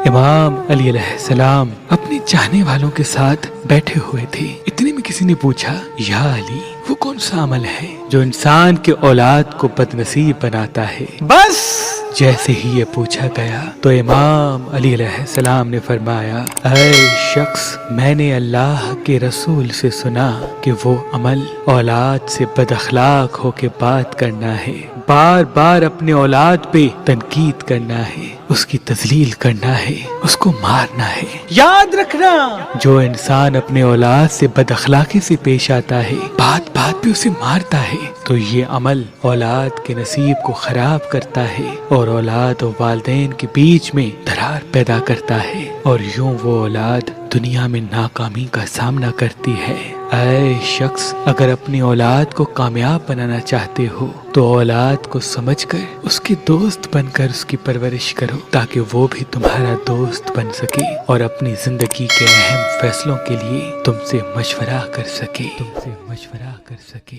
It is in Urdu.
امام علی علیہ السلام اپنے چاہنے والوں کے ساتھ بیٹھے ہوئے تھے۔ اتنے میں کسی نے پوچھا، یا علی، وہ کون سا عمل ہے جو انسان کے اولاد کو بد نصیب بناتا ہے؟ بس جیسے ہی یہ پوچھا گیا تو امام علی علیہ السلام نے فرمایا، اے شخص، میں نے اللہ کے رسول سے سنا کہ وہ عمل اولاد سے بد اخلاق ہو کے بات کرنا ہے، بار بار اپنے اولاد پہ تنقید کرنا ہے، اس کی تذلیل کرنا ہے، اس کو مارنا ہے۔ یاد رکھنا، جو انسان اپنے اولاد سے بد اخلاقی سے پیش آتا ہے، بات بات پہ اسے مارتا ہے، تو یہ عمل اولاد کے نصیب کو خراب کرتا ہے اور اولاد و والدین کے بیچ میں درار پیدا کرتا ہے، اور یوں وہ اولاد دنیا میں ناکامی کا سامنا کرتی ہے۔ اے شخص، اگر اپنی اولاد کو کامیاب بنانا چاہتے ہو تو اولاد کو سمجھ کر اس کے دوست بن کر اس کی پرورش کرو، تاکہ وہ بھی تمہارا دوست بن سکے اور اپنی زندگی کے اہم فیصلوں کے لیے تم سے مشورہ کر سکے۔